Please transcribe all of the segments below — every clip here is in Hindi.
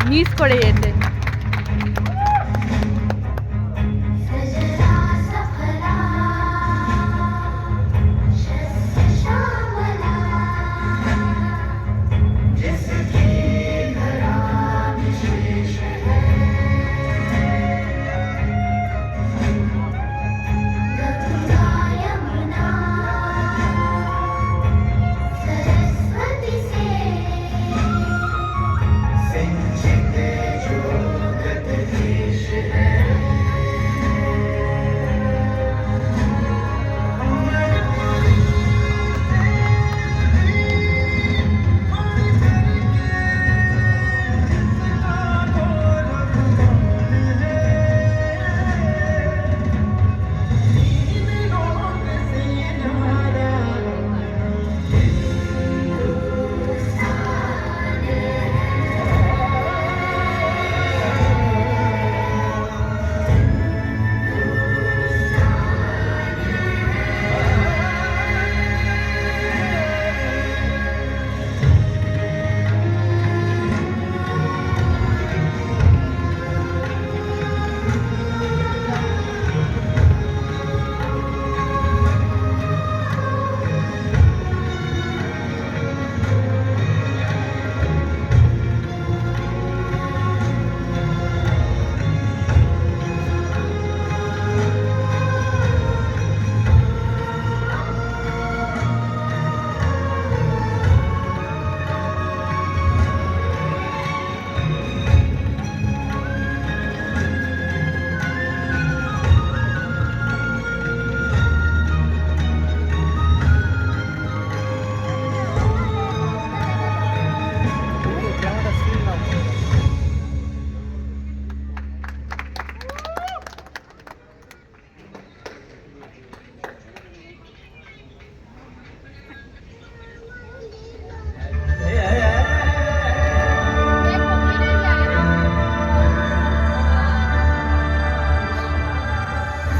न्यूज़ कोड़ेयंडे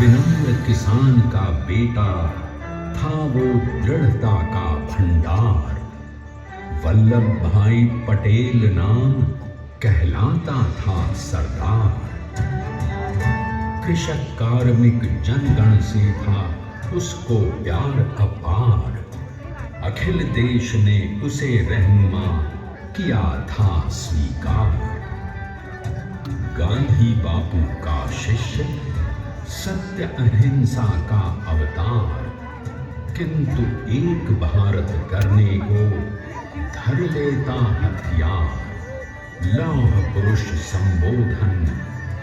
विनम्र किसान का बेटा था वो दृढ़ता का भंडार। वल्लभ भाई पटेल नाम कहलाता था सरदार। कृषक कार्मिक जनगण से था उसको प्यार अपार। अखिल देश ने उसे रहनुमा किया था स्वीकार। गांधी बापू का शिष्य, सत्य अहिंसा का अवतार, किंतु एक भारत करने को धर लेता हथियार। लौह पुरुष संबोधन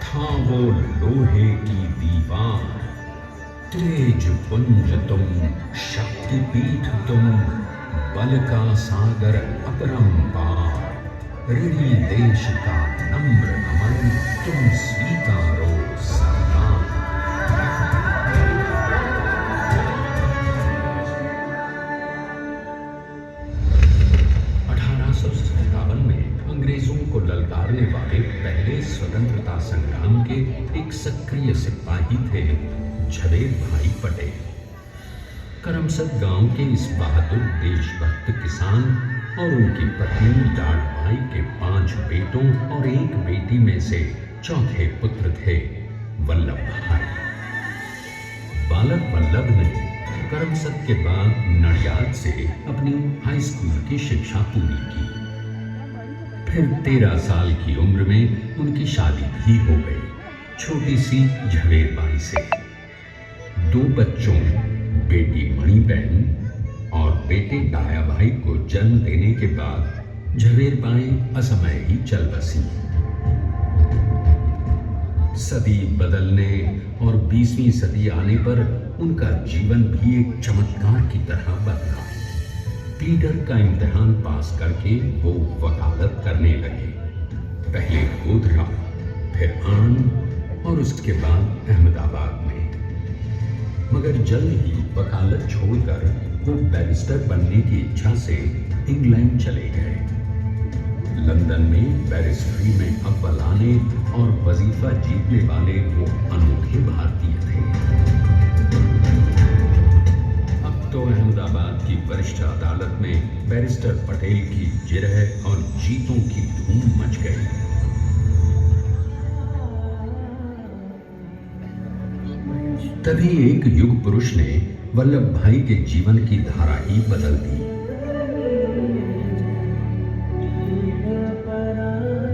था वो लोहे की दीवार। तेज पुंज तुम, शक्ति पीठ तुम, बल का सागर अपरंपार। ऋणी देश का नम्र नमन तुम स्वीकारो सरदार। 1857 में अंग्रेजों को ललकारने वाले पहले स्वतंत्रता संग्राम के एक सक्रिय सिपाही थे झवेर भाई पटेल। करमसद गांव के इस बहादुर देशभक्त किसान और उनकी पत्नी डाट भाई के 5 बेटों और 1 बेटी में से चौथे पुत्र थे वल्लभ भाई। बालक वल्लभ ने करमसद के बाद नडियाद से अपनी हाई स्कूल की शिक्षा पूरी की। फिर 13 साल की उम्र में उनकी शादी भी हो गई, छोटी सी झवेर बाई से। 2 बच्चों, बेटी मणिबेन और बेटे डाया भाई को जन्म देने के बाद झवेर बाई असमय ही चल बसी। सदी बदलने और 20वीं सदी आने पर उनका जीवन भी एक चमत्कार की तरह बदला। पीटर का इम्तिहान पास करके वो वकालत करने लगे। पहले गोधरा, फिर आनंद और उसके बाद अहमदाबाद में। मगर जल्द ही वकालत छोड़कर वो बैरिस्टर बनने की इच्छा से इंग्लैंड चले गए। लंदन में बैरिस्ट्री में अव्वल आने और वजीफा जीतने वाले वो अनोखे भारतीय थे। अब तो अहमदाबाद की वरिष्ठ अदालत में बैरिस्टर पटेल की जिरह और जीतों की धूम मच गई। तभी एक युग पुरुष ने वल्लभ भाई के जीवन की धारा ही बदल दी।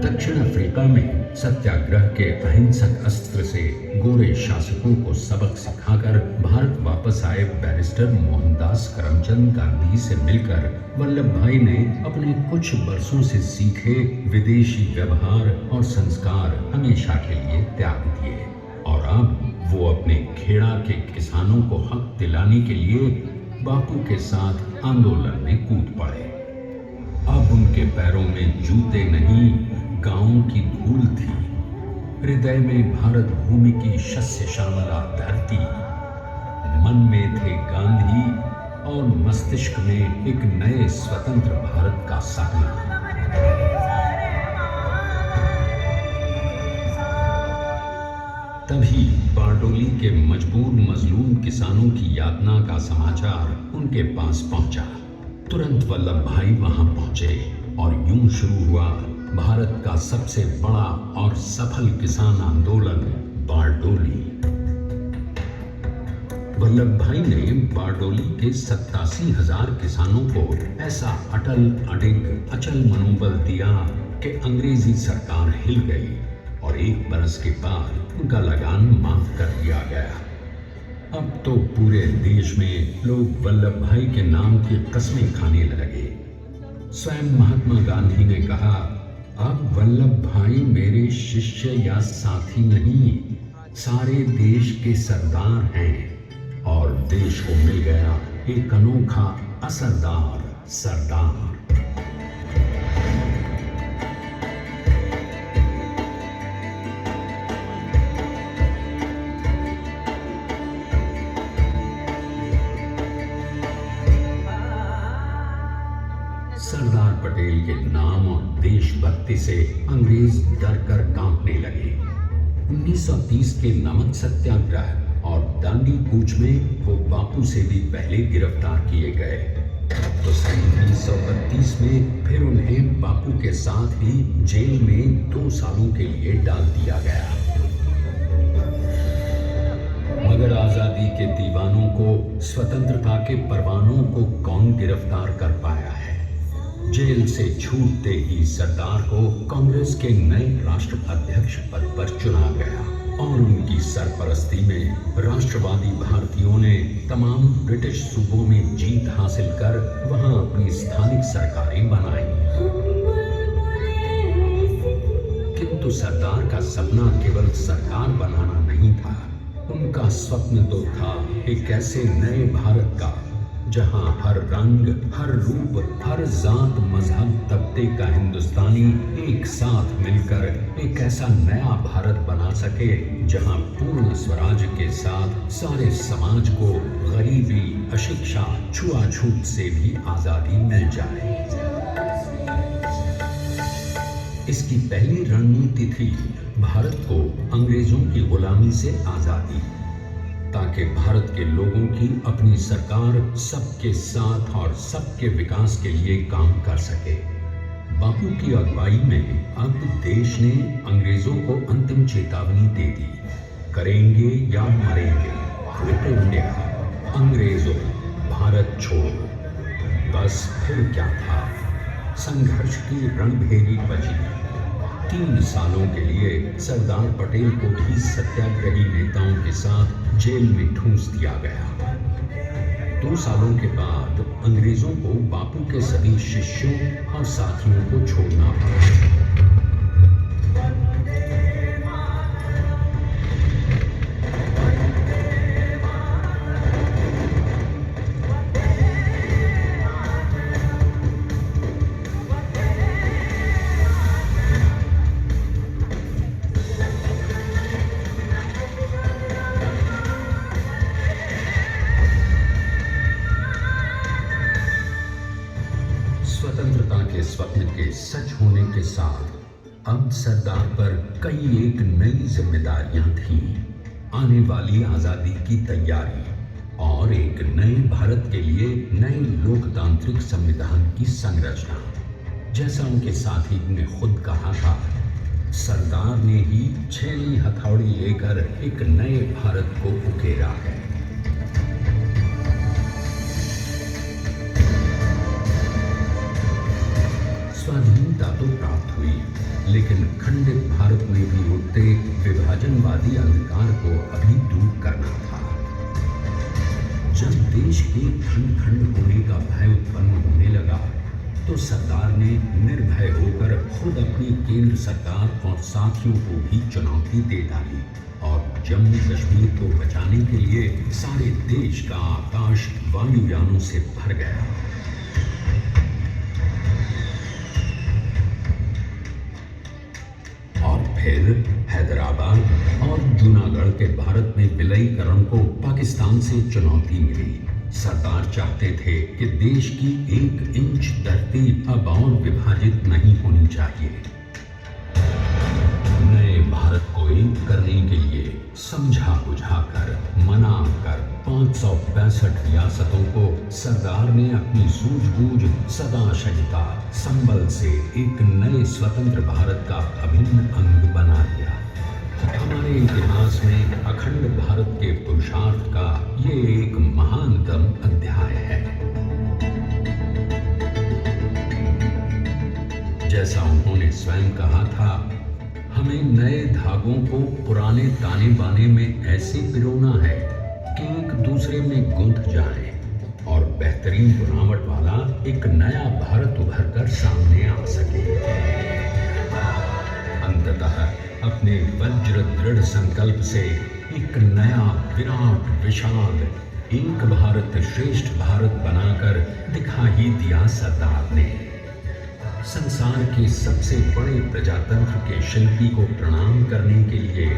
दक्षिण अफ्रीका में सत्याग्रह के अहिंसक अस्त्र से गोरे शासकों को सबक सिखाकर भारत वापस आए बैरिस्टर मोहनदास करमचंद गांधी से मिलकर वल्लभ भाई ने अपने कुछ बरसों से सीखे विदेशी व्यवहार और संस्कार हमेशा के लिए त्याग दिए और अब वो अपने खेड़ा के किसानों को हक दिलाने के लिए बापू के साथ आंदोलन में कूद पड़े। अब उनके पैरों में जूते नहीं, गांवों की धूल थी। हृदय में भारत भूमि की शस्य श्यामला धरती, मन में थे गांधी और मस्तिष्क में एक नए स्वतंत्र भारत का सपना। तभी बारडोली के मजबूर मजलूम किसानों की यातना का समाचार उनके पास पहुंचा। तुरंत वल्लभ भाई वहां पहुंचे और यूं शुरू हुआ भारत का सबसे बड़ा और सफल किसान आंदोलन बारडोली। वल्लभ भाई ने बारडोली के 87,000 किसानों को ऐसा अटल अडिग अचल मनोबल दिया कि अंग्रेजी सरकार हिल गई और एक बरस के बाद उनका लगान माफ कर दिया गया। अब तो पूरे देश में लोग वल्लभ भाई के नाम की कस्में खाने लगे। स्वयं महात्मा गांधी ने कहा, अब वल्लभ भाई मेरे शिष्य या साथी नहीं, सारे देश के सरदार हैं और देश को मिल गया एक अनोखा असरदार सरदार। सरदार पटेल के नाम और देशभक्ति से अंग्रेज डर कर कांपने लगे। 1930 के नमक सत्याग्रह और दांडी कूच में वो बापू से भी पहले गिरफ्तार किए गए। तो सन 1932 में फिर उन्हें बापू के साथ ही जेल में 2 सालों के लिए डाल दिया गया। मगर आजादी के दीवानों को, स्वतंत्रता के परवानों को कौन गिरफ्तार कर पाया है। जेल से छूटते ही सरदार को कांग्रेस के नए राष्ट्र अध्यक्ष पद पर चुना गया और उनकी सरपरस्ती में राष्ट्रवादी भारतीयों ने तमाम ब्रिटिश सूबों में जीत हासिल कर वहां अपनी स्थानिक सरकारें बनाई। किंतु सरदार का सपना केवल सरकार बनाना नहीं था। उनका स्वप्न तो था एक ऐसे नए भारत का जहां हर रंग, हर रूप, हर जात, मजहब, तबके का हिंदुस्तानी एक साथ मिलकर एक ऐसा नया भारत बना सके जहां पूर्ण स्वराज के साथ सारे समाज को गरीबी, अशिक्षा, छुआछूत से भी आजादी मिल जाए। इसकी पहली रणनीति थी भारत को अंग्रेजों की गुलामी से आजादी, ताकि भारत के लोगों की अपनी सरकार सबके साथ और सबके विकास के लिए काम कर सके। बापू की अगुवाई में अब देश ने अंग्रेजों को अंतिम चेतावनी दे दी, करेंगे या मरेंगे, क्विट इंडिया, अंग्रेजों भारत छोड़ो। बस फिर क्या था, संघर्ष की रणभेरी बजी। 3 सालों के लिए सरदार पटेल को भी सत्याग्रही नेताओं के साथ जेल में ठूंस दिया गया। 2 सालों के बाद अंग्रेजों को बापू के सभी शिष्यों और साथियों को छोड़ना पड़ा। स्वतंत्रता के स्वप्न के सच होने के साथ अब सरदार पर कई एक नई जिम्मेदारियां थीं। आने वाली आजादी की तैयारी और एक नए भारत के लिए नए लोकतांत्रिक संविधान की संरचना। जैसा उनके साथी ने खुद कहा था, सरदार ने ही छेनी हथौड़ी लेकर एक नए भारत को उकेरा है। स्वाधीनता तो प्राप्त हुई, लेकिन खंडित भारत में भी उठते विभाजनवादी अंधकार को अभी दूर करना था। जब देश के खंड खंड होने का भय उत्पन्न होने लगा, तो सरदार ने निर्भय होकर खुद अपनी केंद्र सरकार और साथियों को भी चुनौती दे डाली और जम्मू कश्मीर को बचाने के लिए सारे देश का आकाश वायुयानों से भर गया। और फिर हैदराबाद और जूनागढ़ के भारत में विलयीकरण को पाकिस्तान से चुनौती मिली। सरदार चाहते थे कि देश की 1 इंच धरती अब और विभाजित नहीं होनी चाहिए। नए भारत को एक करने के लिए समझा बुझाकर मना कर 565 रियासतों को सरदार ने अपनी सूझबूझ सदाशयता संबल से एक नए स्वतंत्र भारत का अभिन्न अंग बना दिया। हमारे इतिहास में अखंड भारत के पुरुषार्थ का ये एक महानतम अध्याय है। जैसा उन्होंने स्वयं कहा था, हमें नए धागों को पुराने ताने बाने में ऐसे पिरोना है कि एक दूसरे में गुंथ जाए और बेहतरीन बनावट वाला एक नया भारत उभर कर सामने आ सके। अंततः अपने वज्र दृढ़ संकल्प से एक नया विराट विशाल एक भारत श्रेष्ठ भारत बनाकर दिखा ही दिया सरदार ने। संसार के सबसे बड़े प्रजातंत्र के शिल्पी को प्रणाम करने के लिए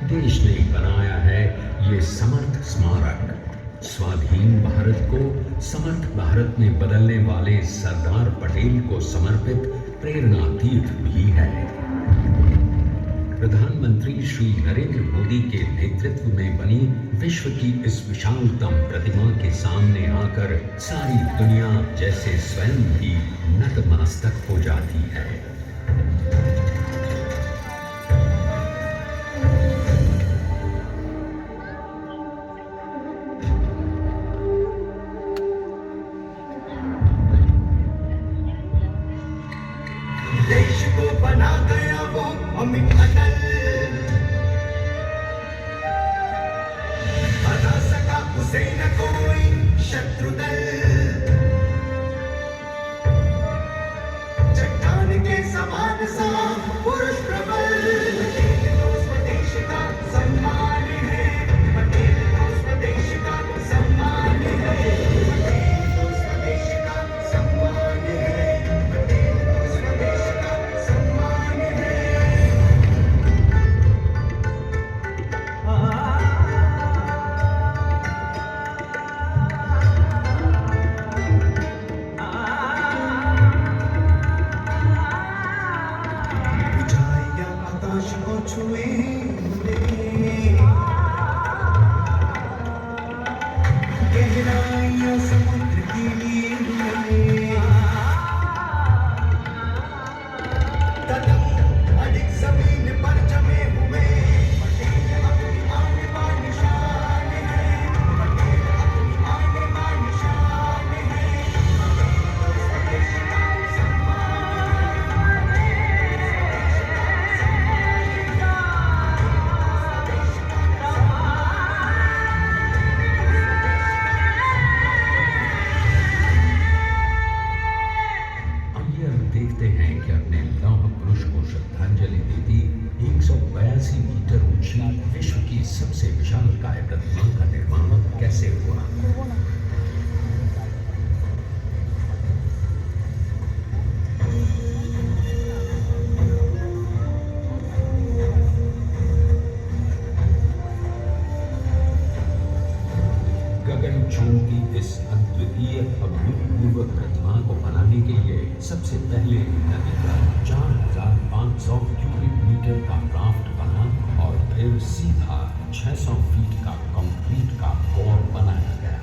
देश ने बनाया है ये समर्थ स्मारक। स्वाधीन भारत को समर्थ भारत में बदलने वाले सरदार पटेल को समर्पित प्रेरणा तीर्थ भी है। प्रधानमंत्री श्री नरेंद्र मोदी के नेतृत्व में बनी विश्व की इस विशालतम प्रतिमा के सामने आकर सारी दुनिया जैसे स्वयं ही नतमस्तक हो जाती है। देश को बना गया वो अमित अटल, हरा सका उसे न कोई शत्रु दल। चट्टान के समान सा पुरुष प्रबल, पटेल तो स्वदेश का सम्मान है, पटेल तो स्वदेश का सम्मान है, पटेल तो स्वदेश का सम्मान है, पटेल तो स्वदेश का सम्मान है। ऊंचाइयां आकाश को छुए गहराइयां समुद्र की लिए कदम अडिग जमीन पर जमे हुए। पटेल अपनी आने वाली शान है, पटेल अपनी आने वाली शान है, पटेल तो स्वदेश का सम्मान है, स्वदेश का सम्मान है, स्वदेश का आइए अब देखते हैं कि अपने लौह पुरुष को श्रद्धांजलि देती 182 मीटर ऊंची विश्व की सबसे विशालकाय प्रतिमा का निर्माण कैसे हुआ। गगनचुंबी की इस अद्वितीय अभूतपूर्व प्रतिमा को बनाने के लिए सबसे पहले नदी का 4500 क्यूबिक मीटर का राफ्ट बना और फिर सीधा 600 फीट का कंक्रीट का कोर बनाया गया।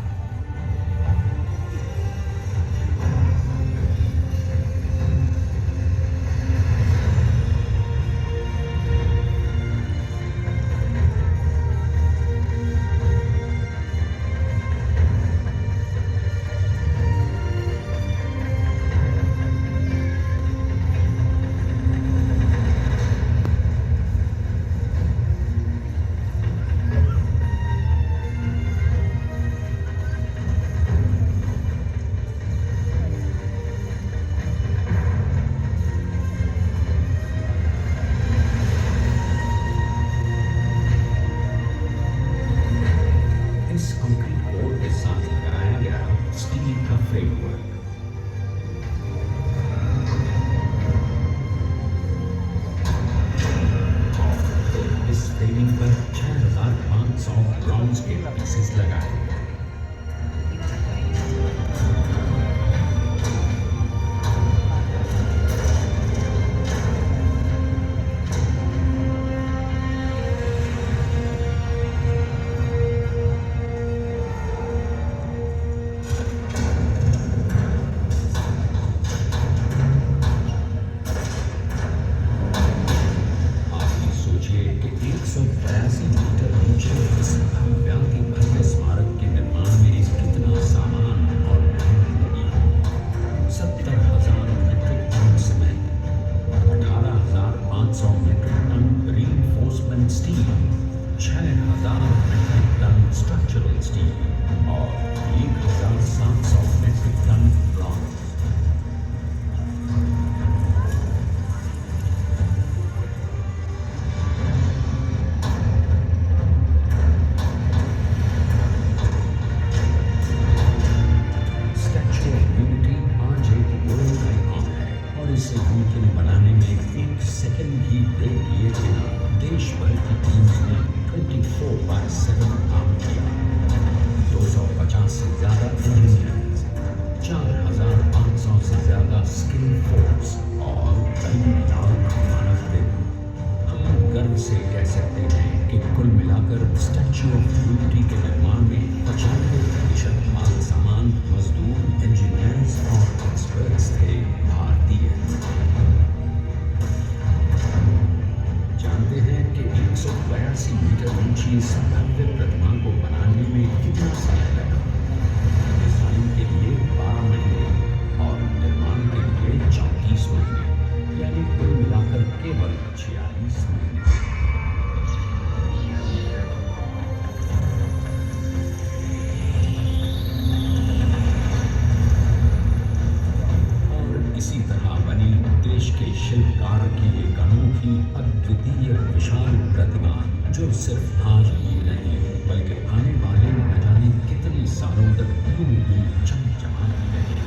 पीसेस लगाए। स्टैच्यू ऑफ यूनिटी के निर्माण में 95% माल सामान, मजदूर, इंजीनियर्स और एक्सपर्ट्स थे भारतीय। जानते हैं कि 182 मीटर ऊंची इस भव्य प्रतिमा को बनाने में कितना समय लगा? डिजाइन के लिए 12 महीने और निर्माण के लिए 34 महीने, यानी कुल मिलाकर केवल 46 महीने। के शिल्पकार की एक अनोखी अद्वितीय विशाल प्रतिमा जो सिर्फ आज ही नहीं बल्कि आने वाले न जाने कितने सालों तक यूं ही चमचमाती रहेगी।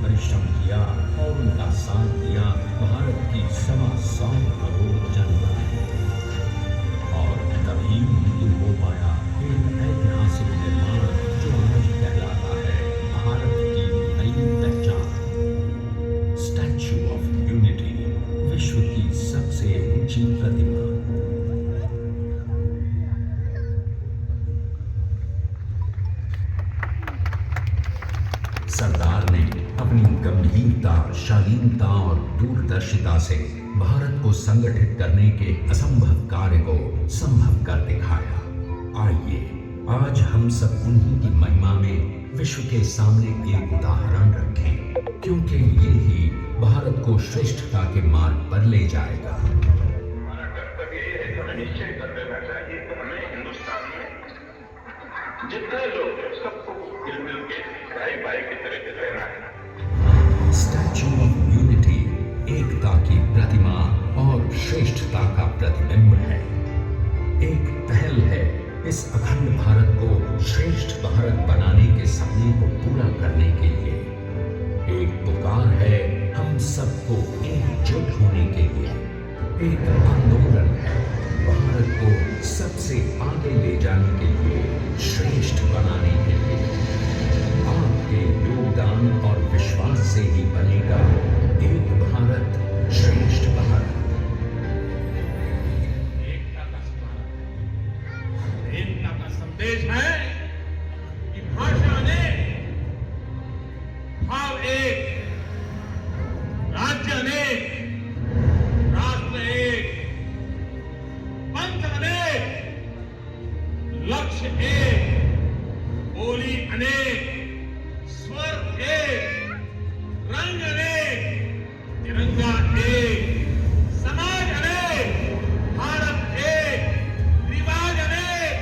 परिश्रम किया और उनका साथ दिया भारत की 125 करोड़ जनता ने, और तभी मुमकिन हो पाया एक ऐतिहासिक निर्माण जो आज कहलाता है भारत की नई पहचान। स्टैच्यू ऑफ यूनिटी, विश्व की सबसे ऊंची प्रतिमा। सरदार ने अपनी गंभीरता, शालीनता और दूरदर्शिता से भारत को संगठित करने के असंभव कार्य को संभव कर दिखाया। आइए आज हम सब उन्हीं की महिमा में विश्व के सामने एक उदाहरण रखें, क्योंकि ये ही भारत को श्रेष्ठता के मार्ग पर ले जाएगा। हमारा कर्तव्य ये है, हमें निश्चय कर लेना चाहिए कि हमें हिंदुस्तान में जितने लोग हैं सबको मिल के भाई भाई की तरह रहना है। स्टैच्यू ऑफ यूनिटी एकता की प्रतिमा और श्रेष्ठता का प्रतिबिंब है। एक पहल है इस अखंड भारत को श्रेष्ठ भारत बनाने के सपने को पूरा करने के लिए। एक पुकार है हम सबको एकजुट होने के लिए। एक आंदोलन है भारत को सबसे आगे ले जाने के लिए, श्रेष्ठ बनाने के लिए। आपके योगदान और विश्वास से ही बनेगा एक भारत श्रेष्ठ भारत। एकता का संदेश है कि भाषा अनेक, भाव एक, राज्य अनेक, राष्ट्र एक, पंथ अनेक, लक्ष्य एक, बोली अनेक, स्वर एक, रंग अनेक, तिरंगा एक, समाज अनेक, भारत एक, रिवाज अनेक,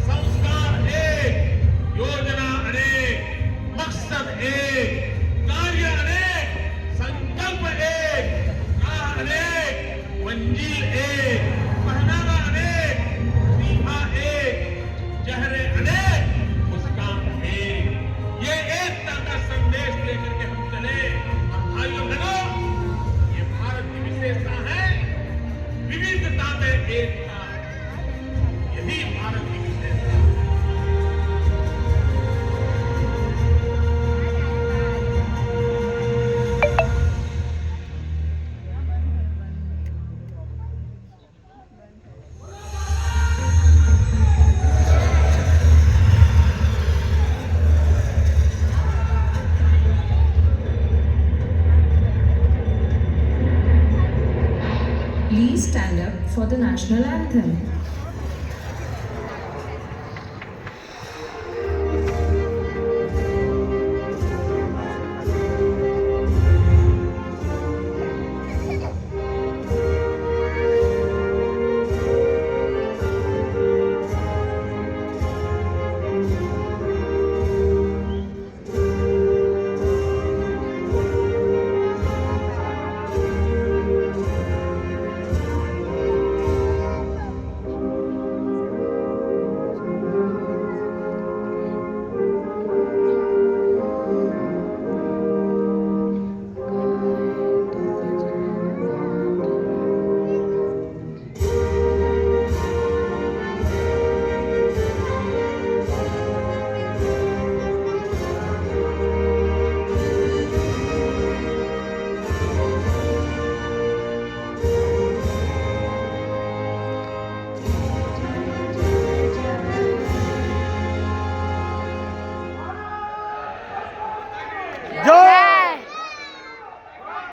संस्कार एक, योजना अनेक, मकसद एक, कार्य अनेक, संकल्प एक, राह अनेक, मंजिल एक। for the national anthem.